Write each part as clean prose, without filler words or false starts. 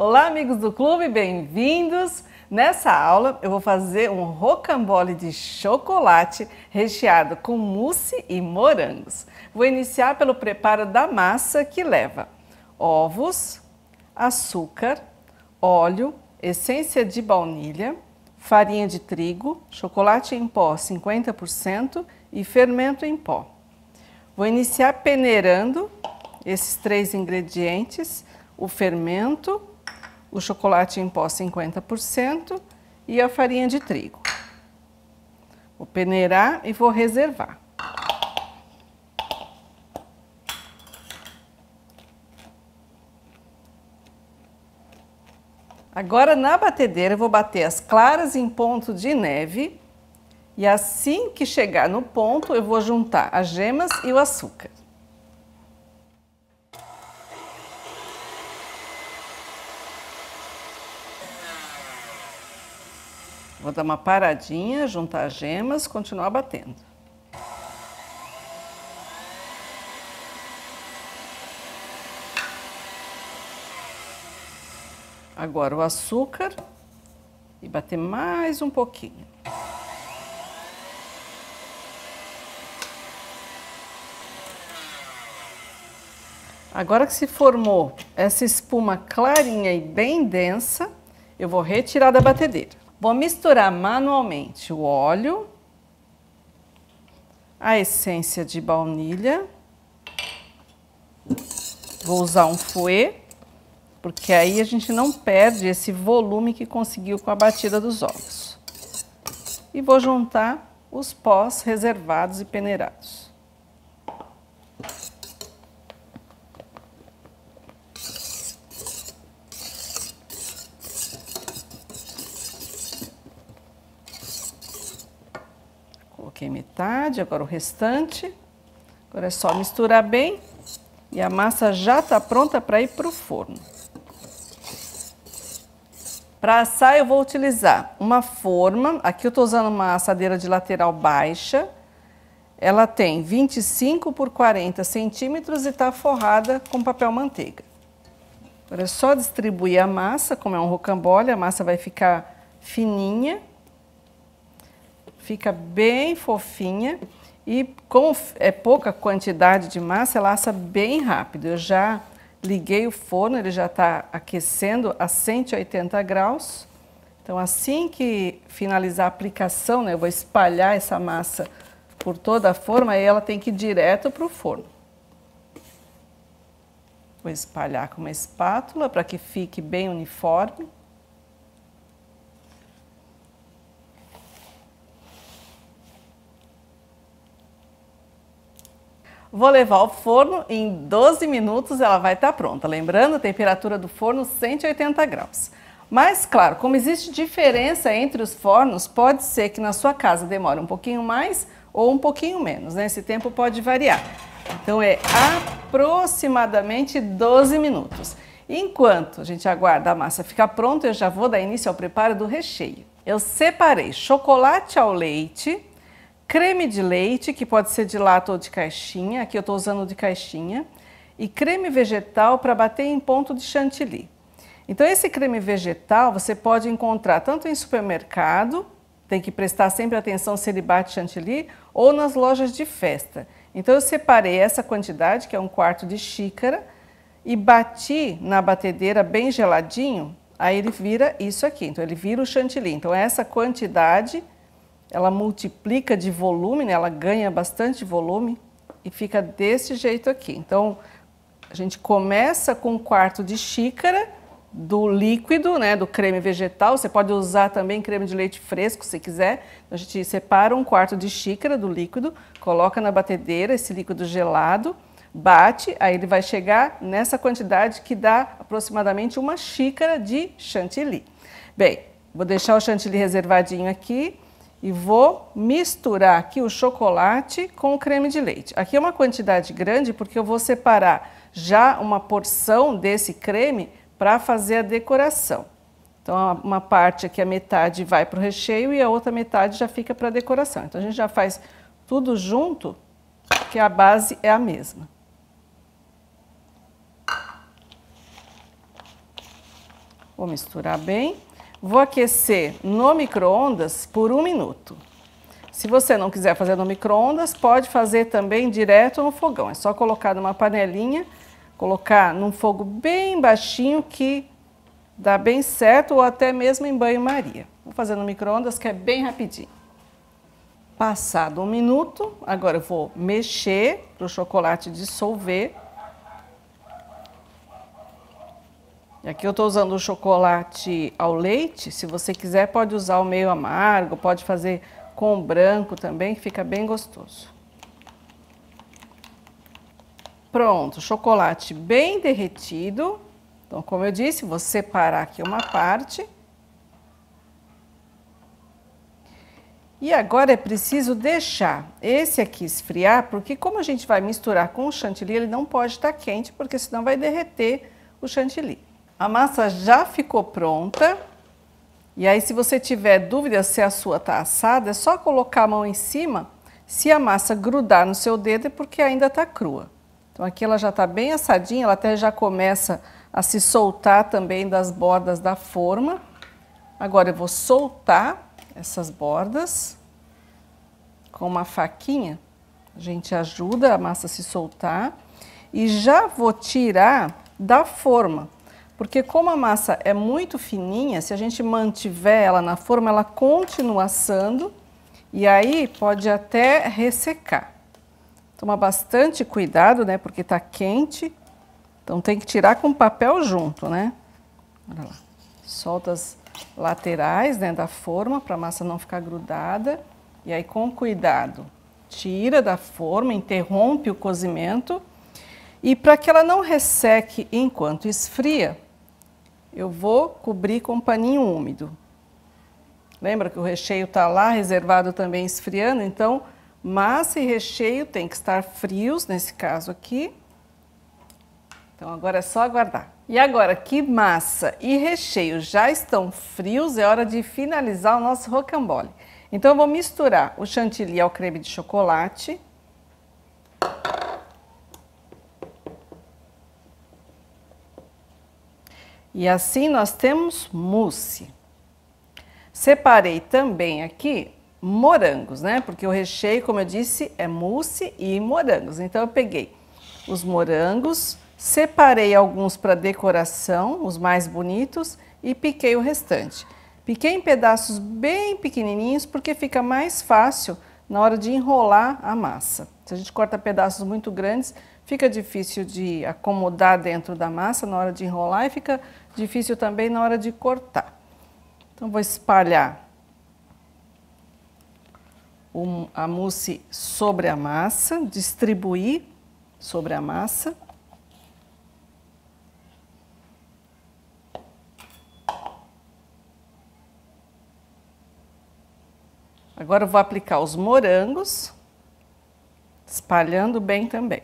Olá, amigos do clube, bem-vindos! Nessa aula eu vou fazer um rocambole de chocolate recheado com mousse e morangos. Vou iniciar pelo preparo da massa, que leva ovos, açúcar, óleo, essência de baunilha, farinha de trigo, chocolate em pó 50% e fermento em pó. Vou iniciar peneirando esses três ingredientes, o fermento, o chocolate em pó 50% e a farinha de trigo. Vou peneirar e vou reservar. Agora na batedeira eu vou bater as claras em ponto de neve e assim que chegar no ponto eu vou juntar as gemas e o açúcar. Vou dar uma paradinha, juntar as gemas, continuar batendo. Agora o açúcar e bater mais um pouquinho. Agora que se formou essa espuma clarinha e bem densa, eu vou retirar da batedeira. Vou misturar manualmente o óleo, a essência de baunilha, vou usar um fouet, porque aí a gente não perde esse volume que conseguiu com a batida dos ovos. E vou juntar os pós reservados e peneirados. Coloquei metade, agora o restante. Agora é só misturar bem e a massa já está pronta para ir para o forno. Para assar eu vou utilizar uma forma, aqui eu estou usando uma assadeira de lateral baixa. Ela tem 25 por 40 centímetros e está forrada com papel manteiga. Agora é só distribuir a massa, como é um rocambole, a massa vai ficar fininha. Fica bem fofinha e como é pouca quantidade de massa, ela assa bem rápido. Eu já liguei o forno, ele já está aquecendo a 180 graus. Então assim que finalizar a aplicação, né, eu vou espalhar essa massa por toda a forma e ela tem que ir direto para o forno. Vou espalhar com uma espátula para que fique bem uniforme. Vou levar ao forno e em 12 minutos ela vai estar pronta. Lembrando, a temperatura do forno 180 graus. Mas, claro, como existe diferença entre os fornos, pode ser que na sua casa demore um pouquinho mais ou um pouquinho menos, né? Esse tempo pode variar. Então é aproximadamente 12 minutos. Enquanto a gente aguarda a massa ficar pronta, eu já vou dar início ao preparo do recheio. Eu separei chocolate ao leite, creme de leite, que pode ser de lata ou de caixinha, aqui eu estou usando de caixinha, e creme vegetal para bater em ponto de chantilly. Então esse creme vegetal você pode encontrar tanto em supermercado, tem que prestar sempre atenção se ele bate chantilly, ou nas lojas de festa. Então eu separei essa quantidade, que é 1/4 de xícara, e bati na batedeira bem geladinho, aí ele vira isso aqui, então ele vira o chantilly. Então essa quantidade ela multiplica de volume, né? Ela ganha bastante volume e fica desse jeito aqui. Então, a gente começa com 1/4 de xícara do líquido, né? Do creme vegetal. Você pode usar também creme de leite fresco, se quiser. Então, a gente separa 1/4 de xícara do líquido, coloca na batedeira esse líquido gelado, bate, aí ele vai chegar nessa quantidade que dá aproximadamente 1 xícara de chantilly. Bem, vou deixar o chantilly reservadinho aqui. E vou misturar aqui o chocolate com o creme de leite. Aqui é uma quantidade grande porque eu vou separar já uma porção desse creme para fazer a decoração. Então, uma parte aqui, a metade vai para o recheio e a outra metade já fica para a decoração. Então, a gente já faz tudo junto, que a base é a mesma. Vou misturar bem. Vou aquecer no micro-ondas por 1 minuto. Se você não quiser fazer no micro-ondas, pode fazer também direto no fogão. É só colocar numa panelinha, colocar num fogo bem baixinho que dá bem certo, ou até mesmo em banho-maria. Vou fazer no micro-ondas que é bem rapidinho. Passado 1 minuto, agora eu vou mexer para o chocolate dissolver. E aqui eu estou usando o chocolate ao leite. Se você quiser, pode usar o meio amargo, pode fazer com branco também, que fica bem gostoso. Pronto, chocolate bem derretido. Então, como eu disse, vou separar aqui uma parte. E agora é preciso deixar esse aqui esfriar, porque como a gente vai misturar com o chantilly, ele não pode estar quente, porque senão vai derreter o chantilly. A massa já ficou pronta. E aí, se você tiver dúvida se a sua está assada, é só colocar a mão em cima. Se a massa grudar no seu dedo, é porque ainda está crua. Então, aqui ela já está bem assadinha, ela até já começa a se soltar também das bordas da forma. Agora, eu vou soltar essas bordas com uma faquinha. A gente ajuda a massa a se soltar. E já vou tirar da forma. Porque como a massa é muito fininha, se a gente mantiver ela na forma, ela continua assando e aí pode até ressecar. Toma bastante cuidado, né, porque tá quente, então tem que tirar com papel junto, né? Olha lá. Solta as laterais, né, da forma para a massa não ficar grudada e aí com cuidado tira da forma, interrompe o cozimento e para que ela não resseque enquanto esfria, eu vou cobrir com um paninho úmido. Lembra que o recheio está lá reservado também esfriando? Então, massa e recheio tem que estar frios, nesse caso aqui. Então, agora é só aguardar. E agora que massa e recheio já estão frios, é hora de finalizar o nosso rocambole. Então, eu vou misturar o chantilly ao creme de chocolate. E assim nós temos mousse. Separei também aqui morangos, né? Porque o recheio, como eu disse, é mousse e morangos. Então eu peguei os morangos, separei alguns para decoração, os mais bonitos, e piquei o restante. Piquei em pedaços bem pequenininhos porque fica mais fácil na hora de enrolar a massa. Se a gente corta pedaços muito grandes, fica difícil de acomodar dentro da massa na hora de enrolar e fica difícil também na hora de cortar. Então, vou espalhar a mousse sobre a massa, distribuir sobre a massa. Agora eu vou aplicar os morangos, espalhando bem também.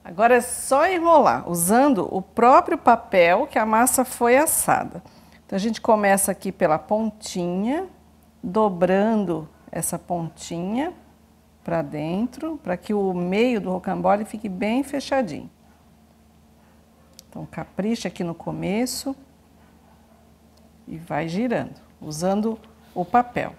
Agora é só enrolar, usando o próprio papel que a massa foi assada. Então, a gente começa aqui pela pontinha, dobrando essa pontinha para dentro, para que o meio do rocambole fique bem fechadinho. Então, capricha aqui no começo e vai girando, usando o papel.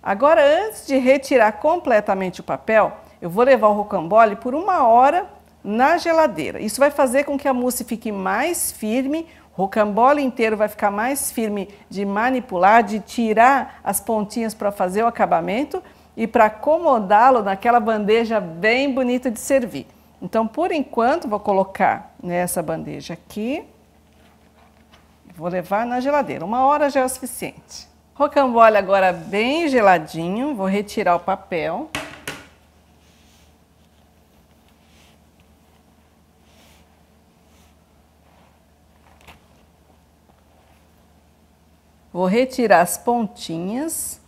Agora, antes de retirar completamente o papel, eu vou levar o rocambole por 1 hora na geladeira. Isso vai fazer com que a mousse fique mais firme, o rocambole inteiro vai ficar mais firme de manipular, de tirar as pontinhas para fazer o acabamento e para acomodá-lo naquela bandeja bem bonita de servir. Então, por enquanto, vou colocar nessa bandeja aqui, vou levar na geladeira. 1 hora já é o suficiente. Rocambole agora bem geladinho, vou retirar o papel. Vou retirar as pontinhas.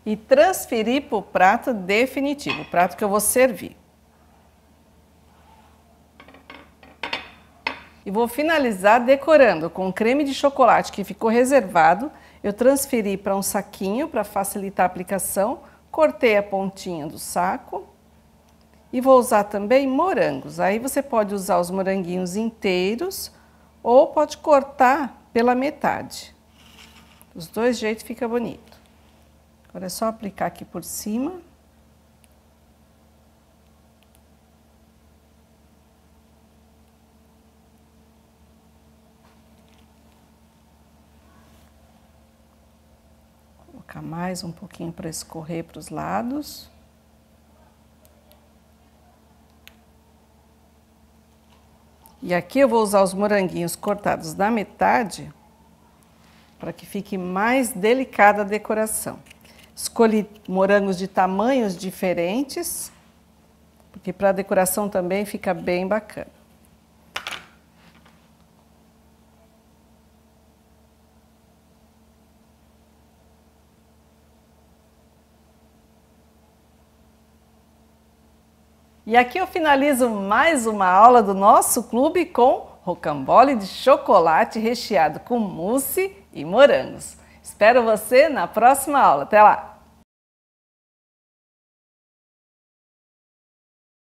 e transferir para o prato definitivo, o prato que eu vou servir. E vou finalizar decorando com creme de chocolate que ficou reservado. Eu transferi para um saquinho para facilitar a aplicação, cortei a pontinha do saco e vou usar também morangos. Aí você pode usar os moranguinhos inteiros ou pode cortar pela metade. Os dois jeitos fica bonito. Agora é só aplicar aqui por cima. Colocar mais um pouquinho para escorrer para os lados. E aqui eu vou usar os moranguinhos cortados na metade para que fique mais delicada a decoração. Escolhi morangos de tamanhos diferentes, porque para a decoração também fica bem bacana. E aqui eu finalizo mais uma aula do nosso clube com rocambole de chocolate recheado com mousse e morangos. Espero você na próxima aula. Até lá!